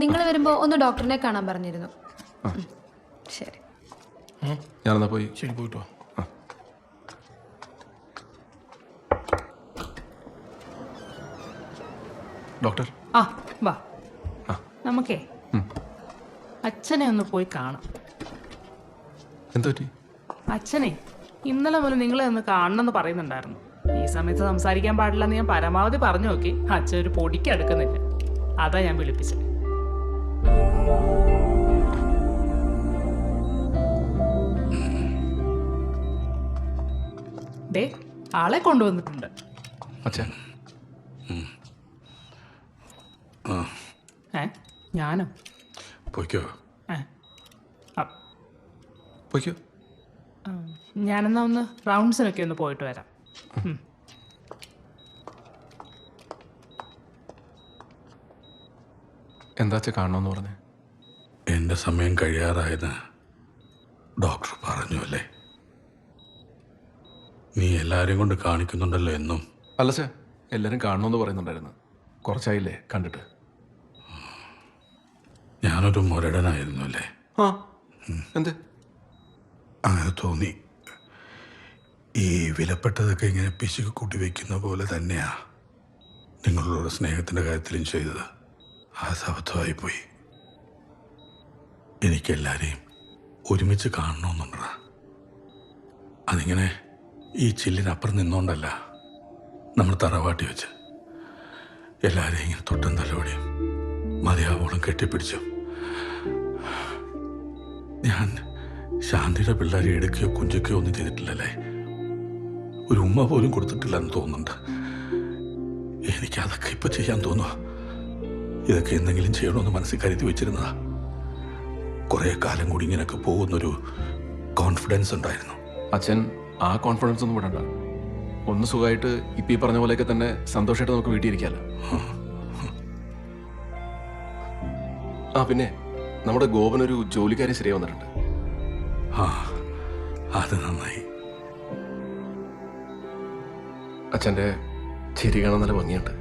നിങ്ങൾ വരുമ്പോൾ ഒന്ന് ഡോക്ടറിനെ കാണാൻ പറഞ്ഞിരുന്നു. ശരി, ഞാനെന്നാ പോയി. ശരി, പോയിട്ടോ. ഡോക്ടർ ആ വാ, നമുക്കേ അച്ഛനെ ഒന്ന് പോയി കാണാം. എന്താ പറ്റി? അച്ഛനെ ഇന്നലെ മുതൽ നിങ്ങളെ ഒന്ന് കാണണമെന്ന് പറയുന്നുണ്ടായിരുന്നു. ഈ സമയത്ത് സംസാരിക്കാൻ പാടില്ലെന്ന് ഞാൻ പരമാവധി പറഞ്ഞു നോക്കി. അച്ഛൻ ഒരു പൊടിക്ക് അടുക്കുന്നില്ല. അതാ ഞാൻ വിളിപ്പിച്ചത്. ദേ ആളെ കൊണ്ടുവന്നിട്ടുണ്ട്. അച്ഛൻ ഞാനോ? പോയിക്കോ. പോയിക്കോ. ഞാനെന്നാ ഒന്ന് റൗണ്ട്സിനൊക്കെ ഒന്ന് പോയിട്ട് വരാം. എന്താ അച്ഛൻ കാണണമെന്ന് പറഞ്ഞേ? എൻ്റെ സമയം കഴിയാറായെന്ന് ഡോക്ടർ പറഞ്ഞു അല്ലേ? നീ എല്ലാവരെയും കൊണ്ട് കാണിക്കുന്നുണ്ടല്ലോ എന്നും. അല്ല അച്ഛാ, എല്ലാവരും കാണണമെന്ന് പറയുന്നുണ്ടായിരുന്നു. കുറച്ചായില്ലേ കണ്ടിട്ട്. ഞാനൊരു മുരടനായിരുന്നു അല്ലേ? ആ എന്ത്? അങ്ങനെ തോന്നി. ഈ വിലപ്പെട്ടതൊക്കെ ഇങ്ങനെ പിശുക്ക് കൂട്ടി വയ്ക്കുന്ന പോലെ തന്നെയാ നിങ്ങളോട് സ്നേഹത്തിൻ്റെ കാര്യത്തിലും ചെയ്തത്. ആ അബദ്ധമായിപ്പോയി. എനിക്കെല്ലാവരെയും ഒരുമിച്ച് കാണണമെന്നുണ്ടാ. അതിങ്ങനെ ഈ ചില്ലിനപ്പുറം നിന്നുകൊണ്ടല്ല, നമ്മൾ തറവാട്ടി വെച്ച് എല്ലാവരെയും ഇങ്ങനെ തൊട്ടും തലോടിയും മതിയാവോളം കെട്ടിപ്പിടിച്ചു. ഞാൻ ശാന്തിയുടെ പിള്ളേരെ എടുക്കുകയോ കുഞ്ചിക്കുകയോ ഒന്നും ചെയ്തിട്ടില്ലല്ലേ? ഒരു ഉമ്മ പോലും കൊടുത്തിട്ടില്ലെന്ന് തോന്നുന്നുണ്ട്. എനിക്കതൊക്കെ ഇപ്പം ചെയ്യാൻ തോന്നുക. ഇതൊക്കെ എന്തെങ്കിലും ചെയ്യണമെന്ന് മനസ്സിൽ കരുതി വെച്ചിരുന്നതാ. കുറേ കാലം കൂടി ഇങ്ങനെയൊക്കെ പോകുന്നൊരു കോൺഫിഡൻസ് ഉണ്ടായിരുന്നു. അച്ഛൻ ആ കോൺഫിഡൻസ് ഒന്നും വിടണ്ട. ഒന്ന് സുഖമായിട്ട് ഇപ്പം ഈ പറഞ്ഞ പോലെയൊക്കെ തന്നെ സന്തോഷമായിട്ട് നമുക്ക് വീട്ടിൽ ഇരിക്കാമല്ലോ. ആ പിന്നെ നമ്മുടെ ഗോപനൊരു ജോലിക്കാരി ശരിയായി വന്നിട്ടുണ്ട്. ആ, അത് നന്നായി. അച്ഛൻ്റെ ചിരി കാണാൻ നല്ല ഭംഗിയുണ്ട്.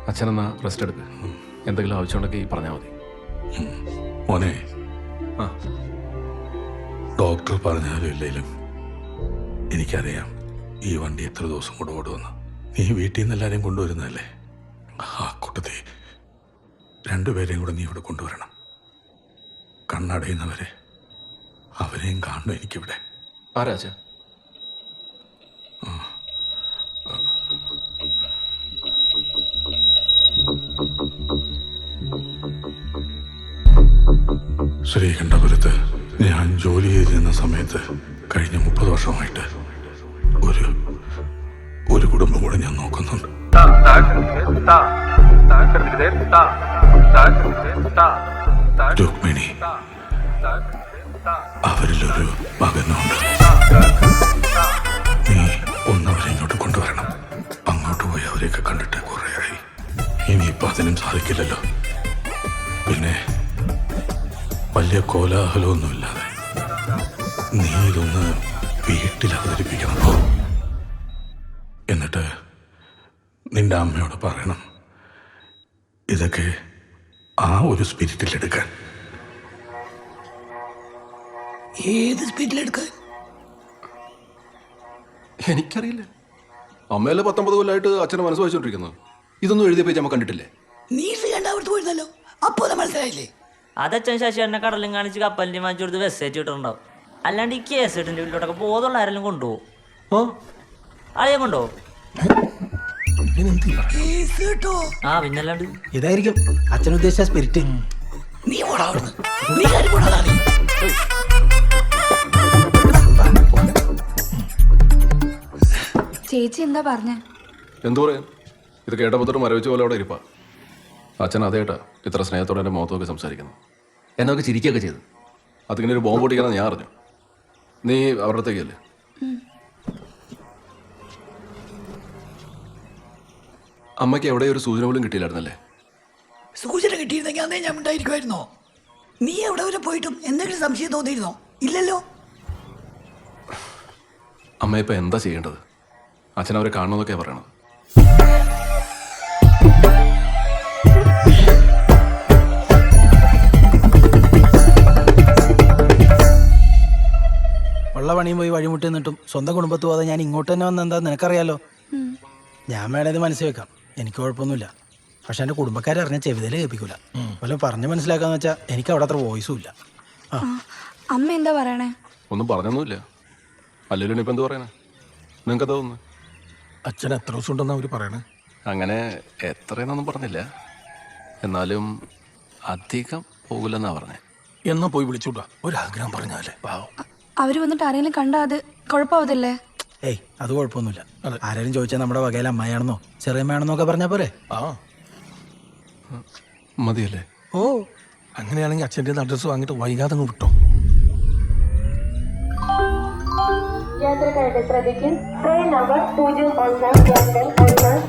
അച്ഛനെന്നാ റെസ്റ്റ് എടുക്കുക. എന്തെങ്കിലും ആവശ്യമുണ്ടെങ്കിൽ പറഞ്ഞാൽ മതി. മോനെ, ആ ഡോക്ടർ പറഞ്ഞാലും ഇല്ലെങ്കിലും എനിക്കറിയാം ഈ വണ്ടി എത്ര ദിവസം കൂടെ ഓടുമെന്ന്. നീ വീട്ടിൽ നിന്ന് എല്ലാവരെയും കൊണ്ടുവരുന്നതല്ലേ? ആ കൂട്ടത്തിൽ രണ്ടുപേരെയും കൂടെ നീ ഇവിടെ കൊണ്ടുവരണം. കണ്ണടയുന്നവരെ അവരെയും കാണണം എനിക്കിവിടെ. ആരാ അച്ഛാ? ശ്രീകണ്ഠപുരത്ത് ഞാൻ ജോലി ചെയ്തിരുന്ന സമയത്ത് കഴിഞ്ഞ 30 വർഷമായിട്ട് ഒരു കുടുംബം കൂടെ ഞാൻ നോക്കുന്നുണ്ട്. രുക്മിണി, അവരിലൊരു മകനുണ്ട്. നീ ഒന്നവരെ ഇങ്ങോട്ട് കൊണ്ടുവരണം. അങ്ങോട്ട് പോയി അവരെയൊക്കെ കണ്ടിട്ട് കുറേയായി. ഇനിയിപ്പോൾ അതിനും സാധിക്കില്ലല്ലോ. പിന്നെ വലിയ കോലാഹലമൊന്നുമില്ലാതെ നീ ഇതൊന്ന് വീട്ടിൽ അവതരിപ്പിക്കണം. എന്നിട്ട് നിന്റെ അമ്മയോട് പറയണം ഇതൊക്കെ ആ ഒരു സ്പിരിറ്റിലെടുക്കാൻ. ഏത് സ്പിരിറ്റിലെടുക്കാൻ? എനിക്കറിയില്ല. അമ്മയല്ലേ 19 കൊല്ലമായിട്ട് അച്ഛനെ മനസ്സ് വായിച്ചോണ്ടിരിക്കുന്നത്. ഇതൊന്നും എഴുതിയ പേജ് അമ്മ കണ്ടിട്ടില്ലേ? നീ ശ്രീകണ്ഠപുരത്ത് പോയിരുന്നല്ലോ, അപ്പോ അത് മനസ്സിലായില്ലേ? അതച്ഛൻ ശശിയേട്ടനെ കടലും കാണിച്ച് കപ്പലിൻ്റെ വാങ്ങിച്ചു കൊടുത്ത് മെസ്സേജ് ഇട്ടിട്ടുണ്ടാവും. അല്ലാണ്ട് ഈ കേസിട്ടിൻ്റെ വീട്ടിലോട്ടൊക്കെ ബോധമുള്ള ആരെങ്കിലും കൊണ്ടുപോകും. ആളെയും കൊണ്ടുപോകും. ആ പിന്നല്ലാണ്ട് ഇതായിരിക്കും അച്ഛൻ ഉദ്ദേശിച്ച സ്പിരിറ്റ്. നീ പോടാ അവിടുന്ന്. നീ കാര്യം പോടാ. ചേച്ചി എന്താ പറഞ്ഞ? എന്തു പറയാൻ? ഇത് കേട്ടപ്പോഴത്തോട്ട് മരവിച്ച പോലെ അവിടെ ഇരിപ്പാ. അച്ഛൻ അതേട്ടാ ഇത്ര സ്നേഹത്തോടെ എൻ്റെ മുഖത്തൊക്കെ സംസാരിക്കുന്നു. എന്നൊക്കെ ചിരിക്കുകയൊക്കെ ചെയ്തു. അതിങ്ങനെ ഒരു ബോംബ് പൊട്ടിക്കാന്ന് ഞാൻ അറിഞ്ഞു. നീ അവരുടെ അടുത്തേക്കല്ലേ? അമ്മയ്ക്ക് എവിടെ ഒരു സൂചന പോലും കിട്ടിയില്ലായിരുന്നല്ലേ? സൂചന കിട്ടിയിരുന്നെങ്കിൽ അന്നേ ഞാൻ ഉണ്ടായിരിക്കുമായിരുന്നോ? നീ എവിടെ വരെ പോയിട്ടും എന്തെങ്കിലും സംശയം തോന്നിയിരുന്നോ? ഇല്ലല്ലോ. അമ്മ ഇപ്പം എന്താ ചെയ്യേണ്ടത്? അച്ഛൻ അവരെ കാണണമെന്നൊക്കെയാണ് പറയണത്. പണിയും പോയി വഴിമുട്ടി നിന്നിട്ടും സ്വന്തം കുടുംബത്ത് പോകാതെ ഞാൻ ഇങ്ങോട്ട് തന്നെ വന്ന എന്താ നിനക്കറിയാലോ. ഞാൻ വേണേത് മനസ്സിൽ വെക്കാം, എനിക്ക് കുഴപ്പമൊന്നുമില്ല. പക്ഷെ എൻ്റെ കുടുംബക്കാരെ അറിഞ്ഞ ചെവിതല് കേൾപ്പിക്കൂല. വല്ല പറഞ്ഞ് മനസ്സിലാക്കാന്ന് വെച്ചാൽ എനിക്ക് അവിടെ അത്ര വോയിസും ഇല്ല. അമ്മ എന്താ പറയണേ? ഒന്നും പറഞ്ഞൊന്നുമില്ല. അല്ലെങ്കിലും ഇപ്പം എന്ത് പറയാനാ? നിങ്ങൾക്ക് എന്താ തോന്നുന്നു? അച്ഛൻ എത്ര ദിവസം ഉണ്ടെന്നാ അവർ പറയണേ? അങ്ങനെ എത്രയെന്നൊന്നും പറഞ്ഞില്ല, എന്നാലും അധികം പോകില്ലെന്നാ പറഞ്ഞേ. എന്നാ പോയി വിളിച്ചുവിടാ, ഒരാഗ്രഹം പറഞ്ഞാലേ പാവം. അവര് വന്നിട്ട് ആരെങ്കിലും കണ്ടാ അത് കുഴപ്പമാവത്തില്ലേ? ഏയ് അത് കുഴപ്പമൊന്നുമില്ല. ആരെങ്കിലും ചോദിച്ചാൽ നമ്മുടെ വകയിൽ അമ്മയാണെന്നോ ചെറിയമ്മയാണെന്നോ ഒക്കെ പറഞ്ഞാൽ പോരെ. ആ മതിയല്ലേ? ഓ അങ്ങനെയാണെങ്കിൽ അച്ഛൻ്റെ അഡ്രസ്സ് വാങ്ങിയിട്ട് വൈകാതെ അങ്ങ് വിട്ടോ. യാത്രക്കാരുടെ ശ്രദ്ധിക്കും. Train number 01224.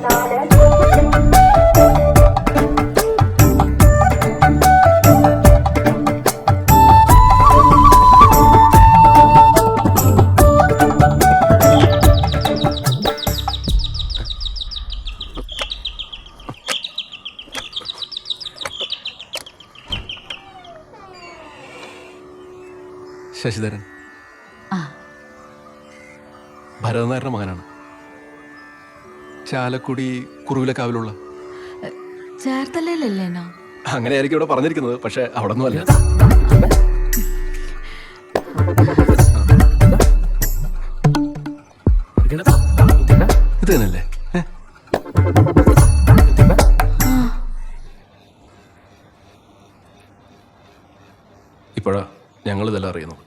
ശശിധരൻ ഭരതനായരുടെ മകനാണ്. ചാലക്കുടി കുറുവിലക്കാവിലുള്ള. ചേർത്തലയിലല്ലേനോ? അങ്ങനെയായിരിക്കും ഇവിടെ പറഞ്ഞിരിക്കുന്നത്, പക്ഷെ അവിടെ ഒന്നും അല്ല. ഇത് തന്നെയല്ലേ? ഇപ്പോഴാ ഞങ്ങളിതെല്ലാം അറിയുന്നത്.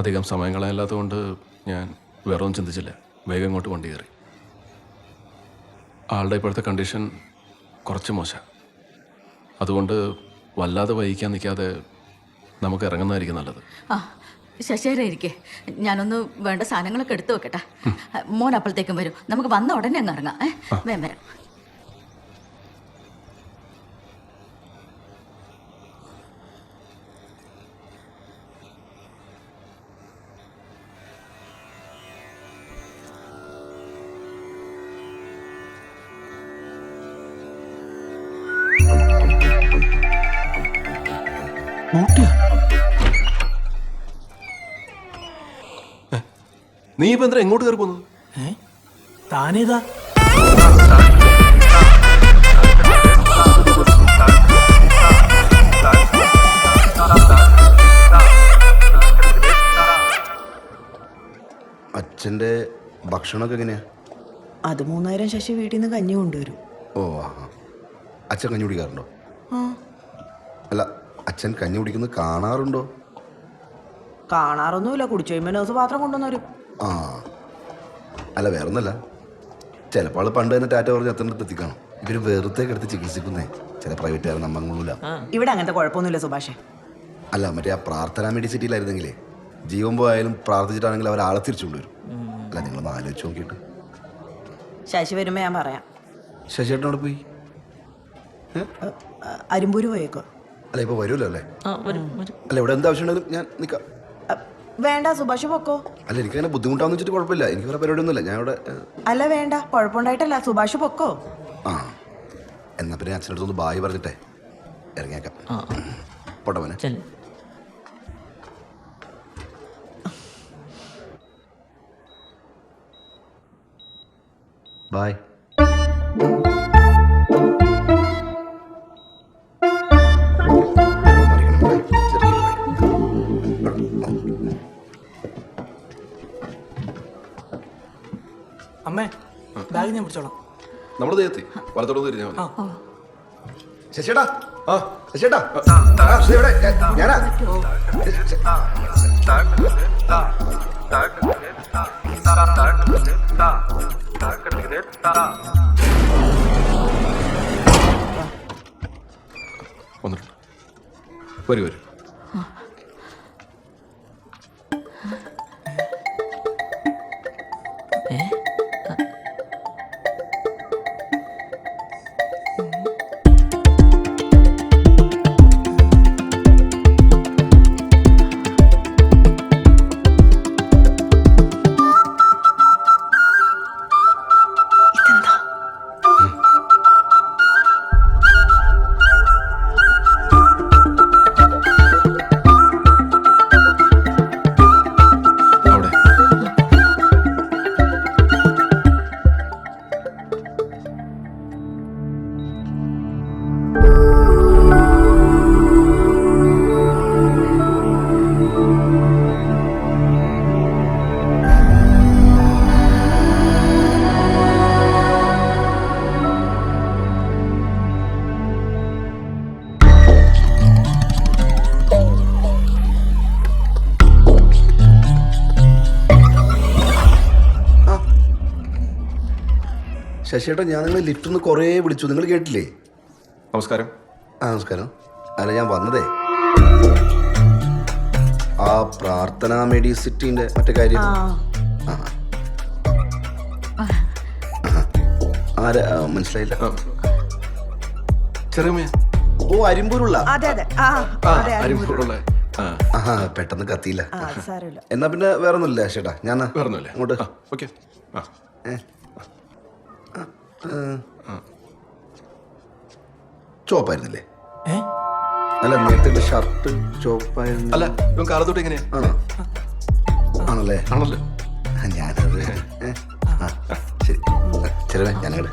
അധികം സമയം കളയാല്ലാത്തതുകൊണ്ട് ഞാൻ വേറെ ഒന്നും ചിന്തിച്ചില്ല, വേഗം ഇങ്ങോട്ട് വണ്ടി കയറി. ആളുടെ ഇപ്പോഴത്തെ കണ്ടീഷൻ കുറച്ച് മോശം, അതുകൊണ്ട് വല്ലാതെ വൈകിക്കാൻ നിൽക്കാതെ നമുക്ക് ഇറങ്ങുന്നതായിരിക്കും നല്ലത്. ആ ശശേര ഇരിക്കേ, ഞാനൊന്ന് വേണ്ട സാധനങ്ങളൊക്കെ എടുത്തു വെക്കട്ടെ. മോൻ അപ്പോഴത്തേക്കും വരും, നമുക്ക് വന്ന ഉടനെ അങ്ങ് ഇറങ്ങാം. വേഗം വരാം. നീ ഇപ്പം എന്താ എങ്ങോട്ട് കയറി പോകുന്നത്? താനേതാ? അച്ഛൻ്റെ ഭക്ഷണമൊക്കെ എങ്ങനെയാ? അത് 3000 ശശി വീട്ടിൽ നിന്ന് കഞ്ഞി കൊണ്ടുവരും. ഓ ആ, അച്ഛൻ കഞ്ഞി കുടിക്കാറുണ്ടോ? അല്ല, അച്ഛൻ കഞ്ഞി കുടിക്കുന്നത് കാണാറുണ്ടോ? കാണാറൊന്നുമില്ല, കുടിച്ചു കഴിയുമ്പോൾ നേഴ്സ് പാത്രം കൊണ്ടുവന്നവരും. ആ അല്ല, വേറൊന്നല്ല, ചിലപ്പോൾ ആൾ പണ്ട് തന്നെ ടാറ്റ പറഞ്ഞ് അച്ഛൻ്റെ അടുത്ത് എത്തിക്കാണോ. ഇവർ വെറുതെ കിടത്ത് ചികിത്സിക്കുന്നേ ചില പ്രൈവറ്റുകാരൻ നമ്മങ്ങൂല. ഇവിടെ അങ്ങനത്തെ കുഴപ്പമൊന്നുമില്ല സുഭാഷേ. അല്ല, മറ്റേ ആ പ്രാർത്ഥന മെഡിസിറ്റിയിലായിരുന്നെങ്കിലേ ജീവൻ പോയാലും പ്രാർത്ഥിച്ചിട്ടാണെങ്കിൽ അവർ ആളെ തിരിച്ചു കൊണ്ടുവരും. അല്ല, നിങ്ങളൊന്ന് ആലോചിച്ച് നോക്കിയിട്ട്. ശശി വരുമ്പോൾ ഞാൻ പറയാം. ശശിയേട്ടൻ അവിടെ പോയി? അരുമ്പൂര് പോയേക്കോ? അല്ല, ഇപ്പോൾ വരുമല്ലോ അല്ലേ? അല്ല, ഇവിടെ എന്താ ആവശ്യമുണ്ടെങ്കിലും ഞാൻ നിൽക്കാം. വേണ്ട, സുഭാഷ് പൊക്കോ. അല്ല, എനിക്കങ്ങനെ ബുദ്ധിമുട്ടാന്ന് വെച്ചിട്ട് കുഴപ്പമില്ല, എനിക്ക് വേറെ പരിപാടിയൊന്നുമില്ല, ഞാൻ ഇവിടെ. അല്ല വേണ്ട, കുഴപ്പമുണ്ടായിട്ടല്ല, സുഭാഷ് പൊക്കോ. ആ എന്നാ പിന്നെ അച്ഛനടുത്തൊന്ന് ബായ് പറഞ്ഞിട്ടേ ഇറങ്ങിയേക്കാം. പോട്ടെ മോനെ. ബായ്. അമ്മേ, ബാഗ് ഞാൻ പിടിച്ചോളാം. നമ്മുടെ ദേഹത്തി വലത്തോട്ട് തിരിഞ്ഞാൽ മതി. ശശിയേട്ടാ, ആ ശശിയേട്ടാ, എവിടെ? ഞാനാ. വന്നിട്ടുണ്ട്. വരൂ വരൂ. ശശിയേട്ടാ ഞാൻ നിങ്ങളെ ലിഫ്റ്റിൽ നിന്ന് കുറേ വിളിച്ചു, നിങ്ങൾ കേട്ടില്ലേ? നമസ്കാരം. ആ നമസ്കാരം. അല്ല ഞാൻ വന്നതേ ആ പ്രാർത്ഥന മെഡിസിറ്റിന്റെ മറ്റേ കാര്യം. ആ ആരാ മനസ്സിലായില്ല? ചെറിയ ഓ അരിമ്പൂരുള്ള. അതെ അതെ ആ അതെ അരിമ്പൂറുള്ള. ആഹാ പെട്ടെന്ന് കത്തിയില്ല. ആ അത് സാരമില്ല. എന്നാ പിന്നെ വേറെ ഒന്നുമില്ല ചേട്ടാ, ഞാൻ വേറൊന്നുമില്ലേ? അങ്ങോട്ട്. ഓക്കെ. ചോപ്പായിരുന്നില്ലേ? അല്ല നേരത്തെ ഷർട്ട് ചോപ്പായിരുന്നു. അല്ല ഇവൻ കാലത്തോട്ട് എങ്ങനെയാ? ആണോ? ആണല്ലേ? ആണല്ലോ. ഞാനത് ശരി ചെറുവേ ഞാനങ്ങട്